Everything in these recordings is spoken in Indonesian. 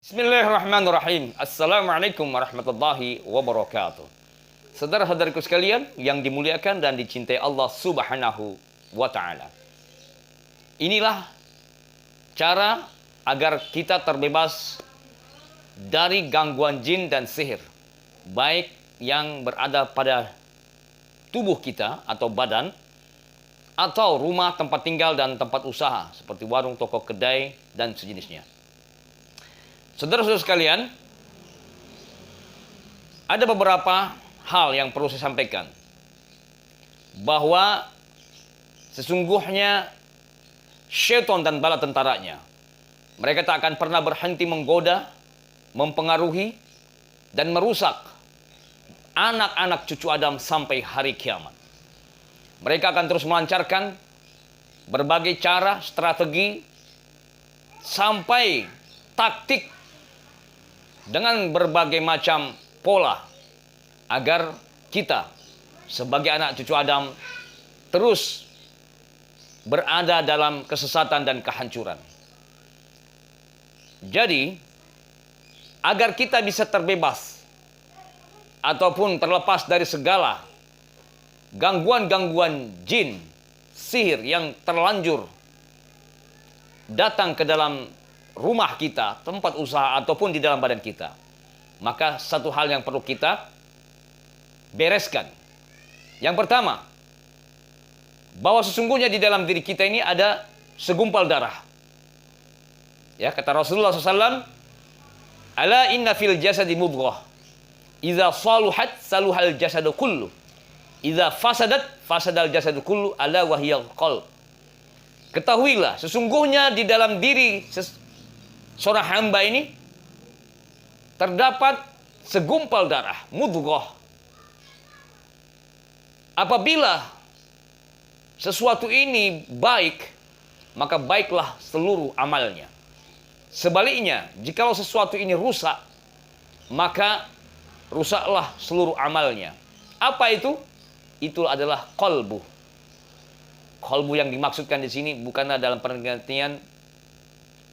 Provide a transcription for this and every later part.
Bismillahirrahmanirrahim. Assalamualaikum warahmatullahi wabarakatuh. Saudara-saudaraku sekalian yang dimuliakan dan dicintai Allah Subhanahu wa Ta'ala. Inilah cara agar kita terbebas dari gangguan jin dan sihir, baik yang berada pada tubuh kita atau badan, atau rumah, tempat tinggal, dan tempat usaha seperti warung, toko, kedai, dan sejenisnya. Saudara-saudara sekalian, ada beberapa hal yang perlu saya sampaikan. Bahwa sesungguhnya syaitan dan bala tentaranya, mereka tak akan pernah berhenti menggoda, mempengaruhi, dan merusak anak-anak cucu Adam sampai hari kiamat. Mereka akan terus melancarkan berbagai cara, strategi, sampai taktik dengan berbagai macam pola agar kita sebagai anak cucu Adam terus berada dalam kesesatan dan kehancuran. Jadi, agar kita bisa terbebas ataupun terlepas dari segala gangguan-gangguan jin, sihir yang terlanjur datang ke dalam rumah kita, tempat usaha, ataupun di dalam badan kita, maka satu hal yang perlu kita bereskan. Yang pertama, bahwa sesungguhnya di dalam diri kita ini ada segumpal darah. Ya, kata Rasulullah SAW, "Ala inna fil jasadi mudghah, idza saluhat saluhal jasadu kullu, idza fasadat fasadal jasadu kullu, ala wahiyal qalb." Ketahuilah, sesungguhnya di dalam diri seorang hamba ini terdapat segumpal darah, mudghah. Apabila sesuatu ini baik, maka baiklah seluruh amalnya. Sebaliknya, jikalau sesuatu ini rusak, maka rusaklah seluruh amalnya. Apa itu? Itu adalah qalbu. Qalbu yang dimaksudkan di sini bukanlah dalam pengertian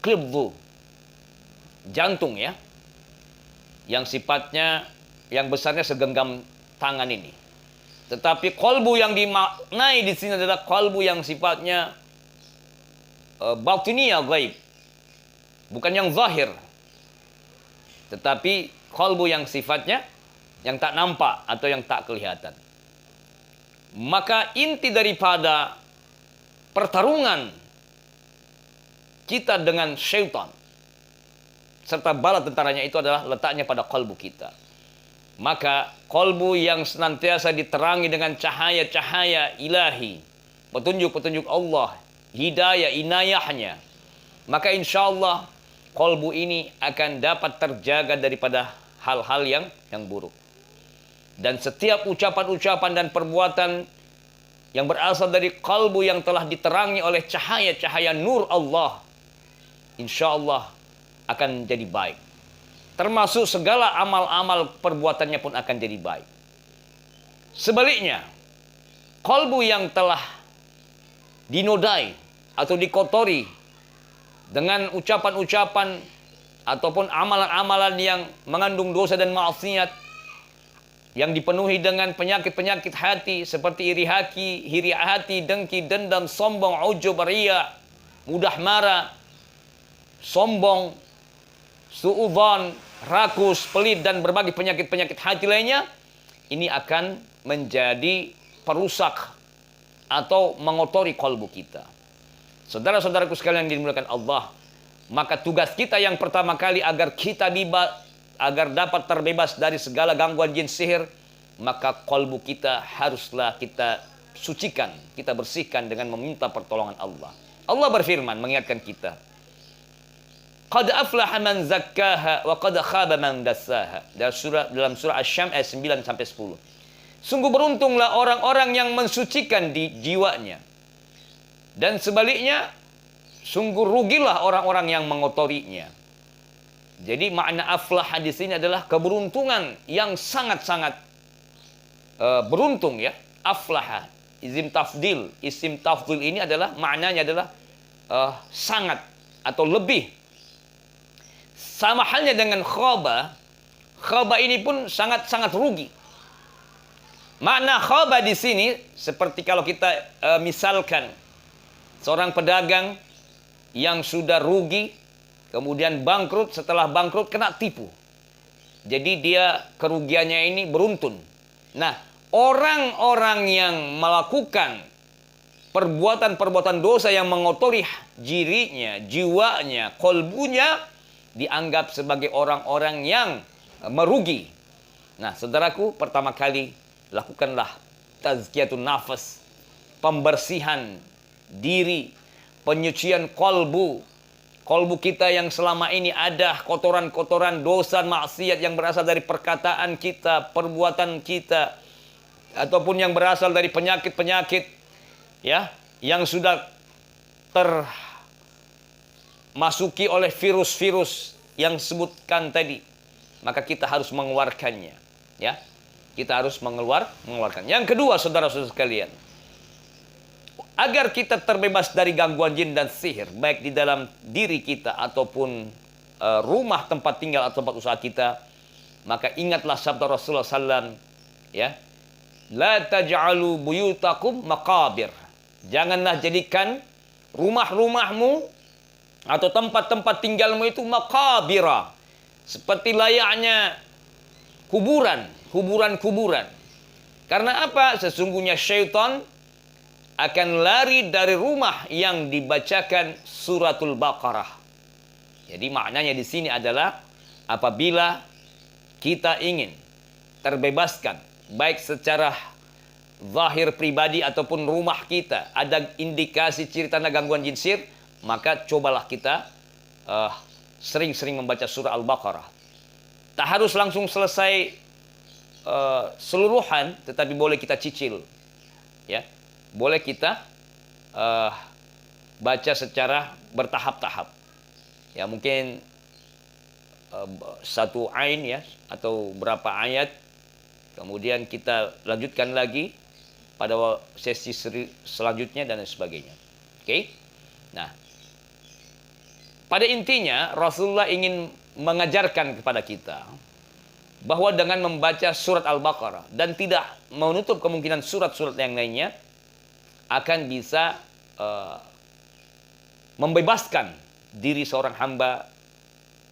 qibdu, jantung ya, yang sifatnya, yang besarnya segenggam tangan ini. Tetapi qalbu yang dimaknai di sini adalah qalbu yang sifatnya batiniyah, gaib, bukan yang zahir, tetapi qalbu yang sifatnya yang tak nampak atau yang tak kelihatan. Maka inti daripada pertarungan kita dengan syaitan serta bala tentaranya itu adalah letaknya pada kalbu kita. Maka kalbu yang senantiasa diterangi dengan cahaya-cahaya ilahi, petunjuk-petunjuk Allah, hidayah, inayahnya, maka insya Allah kalbu ini akan dapat terjaga daripada hal-hal yang buruk. Dan setiap ucapan-ucapan dan perbuatan yang berasal dari kalbu yang telah diterangi oleh cahaya-cahaya nur Allah, insya Allah akan jadi baik. Termasuk segala amal-amal perbuatannya pun akan jadi baik. Sebaliknya, kalbu yang telah dinodai atau dikotori dengan ucapan-ucapan ataupun amalan-amalan yang mengandung dosa dan maksiat, yang dipenuhi dengan penyakit-penyakit hati seperti iri hati, dengki, dendam, sombong, ujub, riya, mudah marah, sombong, suudzon, rakus, pelit, dan berbagai penyakit-penyakit hati lainnya, ini akan menjadi perusak atau mengotori kalbu kita. Saudara-saudaraku sekalian yang dimuliakan Allah, maka tugas kita yang pertama kali agar dapat terbebas dari segala gangguan jin sihir, maka kalbu kita haruslah kita sucikan, kita bersihkan dengan meminta pertolongan Allah. Allah berfirman mengingatkan kita, "Qad aflaha man zakkaha wa qad khaba man dassaha." Dalam surah Asy-Syams ayat 9 sampai 10. Sungguh beruntunglah orang-orang yang mensucikan di jiwanya, dan sebaliknya sungguh rugilah orang-orang yang mengotorinya. Jadi makna aflah di sini adalah keberuntungan yang sangat-sangat beruntung ya. Aflaha, isim tafdil ini adalah maknanya adalah sangat atau lebih. sama halnya dengan khaba. Khaba ini pun sangat-sangat rugi. Makna khaba di sini seperti kalau kita misalkan seorang pedagang yang sudah rugi, kemudian bangkrut, setelah bangkrut kena tipu. Jadi dia kerugiannya ini beruntun. Nah, orang-orang yang melakukan perbuatan-perbuatan dosa yang mengotori dirinya, jiwanya, kolbunya, dianggap sebagai orang-orang yang merugi. Nah, saudaraku, pertama kali lakukanlah tazkiyatun nafas, pembersihan diri, penyucian kolbu. Kolbu kita yang selama ini ada kotoran-kotoran dosa maksiat yang berasal dari perkataan kita, perbuatan kita, ataupun yang berasal dari penyakit-penyakit ya yang sudah termasuki oleh virus-virus yang sebutkan tadi. Maka kita harus mengeluarkannya, ya. Kita harus mengeluarkan. Yang kedua, saudara-saudara sekalian, agar kita terbebas dari gangguan jin dan sihir, baik di dalam diri kita ataupun rumah tempat tinggal atau tempat usaha kita, maka ingatlah sabda Rasulullah SAW, ya, la taj'alu buyutakum maqabir. Janganlah jadikan rumah-rumahmu atau tempat-tempat tinggalmu itu maqabira, seperti layaknya kuburan-kuburan. Karena apa? Sesungguhnya syaitan akan lari dari rumah yang dibacakan suratul Baqarah. Jadi maknanya di sini adalah apabila kita ingin terbebaskan, baik secara zahir pribadi ataupun rumah kita ada indikasi ciri tanda gangguan jin sihir, maka cobalah kita sering-sering membaca surah Al-Baqarah. Tak harus langsung selesai seluruhan, tetapi boleh kita cicil, ya. Boleh kita baca secara bertahap-tahap. Ya, mungkin satu ain ya, atau berapa ayat. Kemudian kita lanjutkan lagi pada sesi selanjutnya dan sebagainya. Oke? Nah, pada intinya Rasulullah ingin mengajarkan kepada kita bahwa dengan membaca surat Al-Baqarah dan tidak menutup kemungkinan surat-surat yang lainnya akan bisa membebaskan diri seorang hamba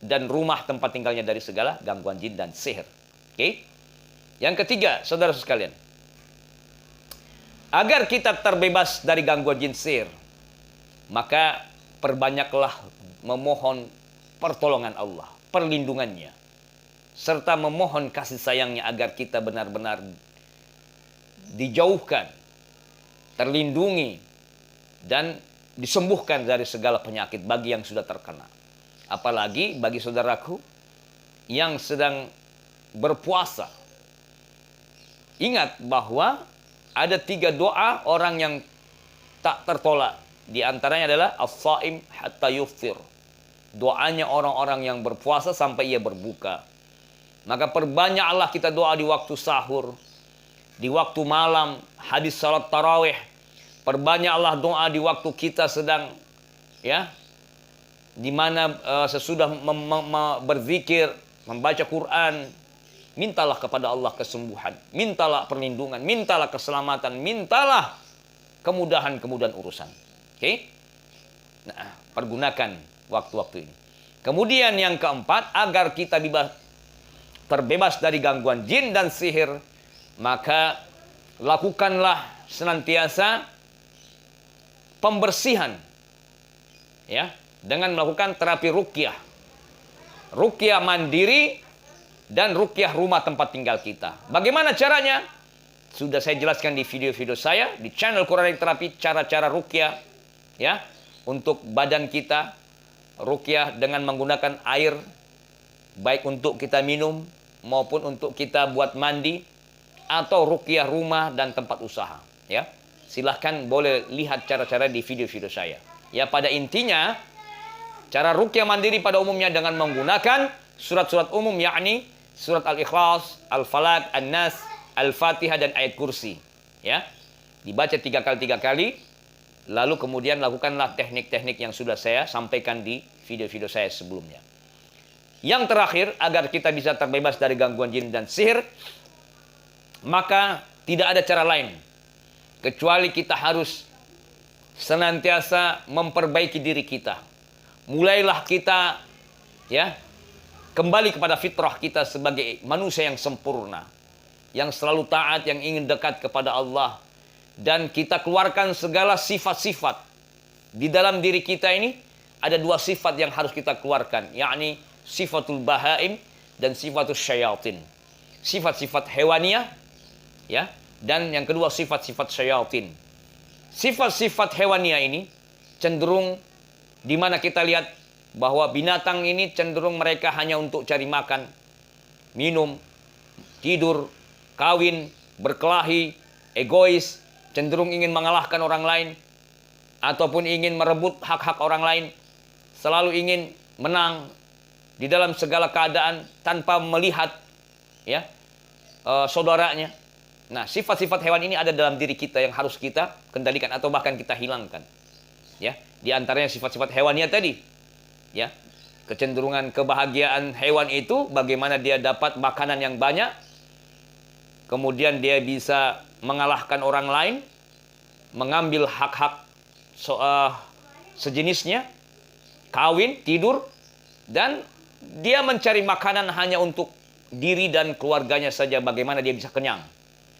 dan rumah tempat tinggalnya dari segala gangguan jin dan sihir. Oke? Yang ketiga, saudara sekalian, agar kita terbebas dari gangguan jin sihir, maka perbanyaklah memohon pertolongan Allah, perlindungannya, serta memohon kasih sayangnya agar kita benar-benar dijauhkan, terlindungi, dan disembuhkan dari segala penyakit bagi yang sudah terkena. Apalagi bagi saudaraku yang sedang berpuasa. Ingat bahwa ada 3 doa orang yang tak tertolak. Di antaranya adalah as-saim hatta yuftir. Doanya orang-orang yang berpuasa sampai ia berbuka. Maka perbanyaklah kita doa di waktu sahur, di waktu malam, hadis salat tarawih. Perbanyaklah doa di waktu kita sedang, ya, di mana sesudah berzikir, membaca Quran. Mintalah kepada Allah kesembuhan, mintalah perlindungan, mintalah keselamatan, mintalah kemudahan-kemudahan urusan. Oke? Nah, pergunakan waktu-waktu ini. Kemudian yang keempat, agar kita terbebas dari gangguan jin dan sihir, maka lakukanlah senantiasa pembersihan, ya, dengan melakukan terapi ruqyah. Ruqyah mandiri dan ruqyah rumah tempat tinggal kita. Bagaimana caranya? Sudah saya jelaskan di video-video saya di channel Quranic Terapi, cara-cara ruqyah, ya, untuk badan kita. Ruqyah dengan menggunakan air, baik untuk kita minum maupun untuk kita buat mandi, atau ruqyah rumah dan tempat usaha, ya. Silahkan boleh lihat cara-cara di video-video saya. Ya, pada intinya cara ruqyah mandiri pada umumnya dengan menggunakan surat-surat umum, yakni surat Al-Ikhlas, Al-Falaq, An-Nas, Al-Fatihah, dan ayat kursi. Ya, dibaca 3 kali, lalu kemudian lakukanlah teknik-teknik yang sudah saya sampaikan di video-video saya sebelumnya. Yang terakhir, agar kita bisa terbebas dari gangguan jin dan sihir, maka tidak ada cara lain kecuali kita harus senantiasa memperbaiki diri kita. Mulailah kita kembali kepada fitrah kita sebagai manusia yang sempurna, yang selalu taat, yang ingin dekat kepada Allah. Dan kita keluarkan segala sifat-sifat. Di dalam diri kita ini ada dua sifat yang harus kita keluarkan, yakni sifatul bahaim dan sifatul syayatin. Sifat-sifat hewaniah, dan yang kedua sifat-sifat syayatin. Sifat-sifat hewaniah ini cenderung, di mana kita lihat bahwa binatang ini cenderung mereka hanya untuk cari makan, minum, tidur, kawin, berkelahi, egois, cenderung ingin mengalahkan orang lain, ataupun ingin merebut hak-hak orang lain, selalu ingin menang di dalam segala keadaan tanpa melihat saudaranya. Nah, sifat-sifat hewan ini ada dalam diri kita yang harus kita kendalikan atau bahkan kita hilangkan. Di antaranya sifat-sifat hewannya tadi. Kecenderungan kebahagiaan hewan itu bagaimana dia dapat makanan yang banyak, kemudian dia bisa mengalahkan orang lain, mengambil hak-hak sejenisnya, kawin, tidur, dan dia mencari makanan hanya untuk diri dan keluarganya saja, bagaimana dia bisa kenyang.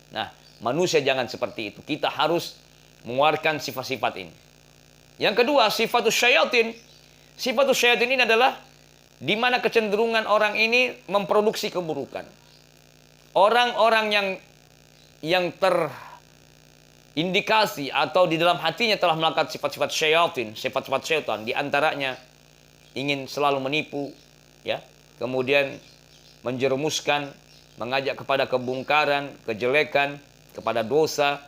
Nah, manusia jangan seperti itu. Kita harus mengeluarkan sifat-sifat ini. Yang kedua, sifatus syayatin. Sifatus syayatin ini adalah di mana kecenderungan orang ini memproduksi keburukan. Orang-orang yang terindikasi atau di dalam hatinya telah melakukan sifat-sifat syayatin, sifat-sifat syaitan, di antaranya ingin selalu menipu, kemudian menjerumuskan, mengajak kepada kebungkaran, kejelekan, kepada dosa,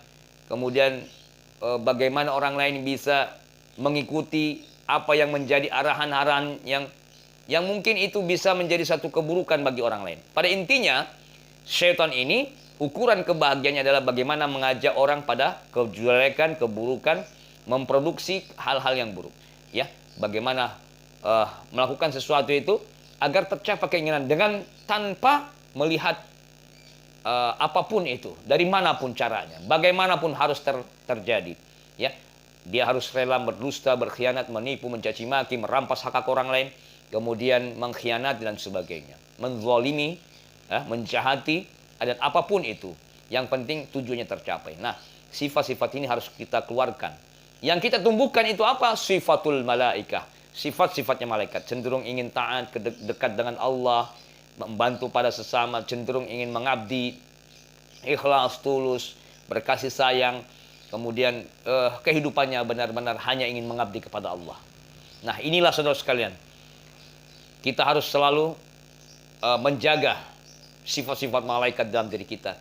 kemudian bagaimana orang lain bisa mengikuti apa yang menjadi arahan-arahan yang mungkin itu bisa menjadi satu keburukan bagi orang lain. Pada intinya, syaitan ini ukuran kebahagiaannya adalah bagaimana mengajak orang pada kejelekan, keburukan, memproduksi hal-hal yang buruk. Bagaimana melakukan sesuatu itu agar tercapai keinginan dengan tanpa melihat apapun itu, dari manapun caranya, bagaimanapun harus terjadi. Dia harus rela berdusta, berkhianat, menipu, mencaci maki, merampas hak orang lain, kemudian mengkhianati dan sebagainya, menzalimi, menjahati, dan apapun itu. Yang penting tujuannya tercapai. Nah, sifat-sifat ini harus kita keluarkan. Yang kita tumbuhkan itu apa? Sifatul malaikah. Sifat-sifatnya malaikat. Cenderung ingin taat, dekat dengan Allah, membantu pada sesama, cenderung ingin mengabdi, ikhlas, tulus, berkasih sayang, kemudian kehidupannya benar-benar hanya ingin mengabdi kepada Allah. Nah, inilah saudara sekalian, kita harus selalu menjaga sifat-sifat malaikat dalam diri kita.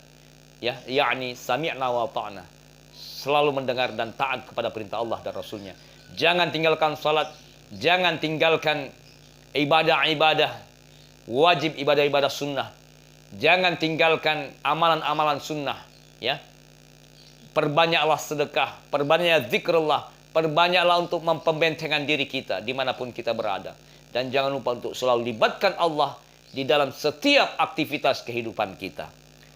Yakni sami'na wa ta'na, selalu mendengar dan taat kepada perintah Allah dan Rasulnya. Jangan tinggalkan salat, jangan tinggalkan ibadah-ibadah wajib, ibadah-ibadah sunnah. Jangan tinggalkan amalan-amalan sunnah. Perbanyaklah sedekah, perbanyaklah zikrullah, perbanyaklah untuk memperbentengan diri kita dimanapun kita berada. Dan jangan lupa untuk selalu libatkan Allah di dalam setiap aktivitas kehidupan kita.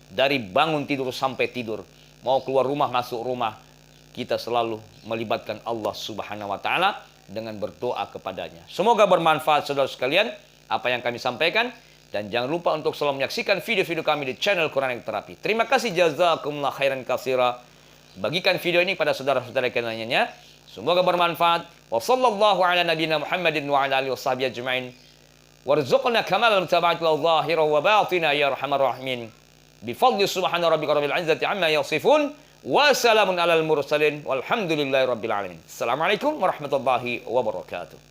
Dari bangun tidur sampai tidur, mau keluar rumah, masuk rumah, kita selalu melibatkan Allah Subhanahu wa Ta'ala dengan berdoa kepadanya. Semoga bermanfaat saudara sekalian apa yang kami sampaikan, dan jangan lupa untuk selalu menyaksikan video-video kami di channel Quranic Therapy. Terima kasih, jazakumullah khairan katsira. Bagikan video ini pada saudara-saudara kalian lainnya. Semoga bermanfaat. Wassallallahu ala nabiyina Muhammadin wa ala alihi washabihi ajma'in. Warzuqna kamal mutaba'ati al-zahira wa batina ya arhamar rahimin. Bifadli subhana rabbika rabbil izzati amma yasifun. Wa salamun alal mursalin. Walhamdulillahi rabbil alamin. Assalamualaikum warahmatullahi wabarakatuh.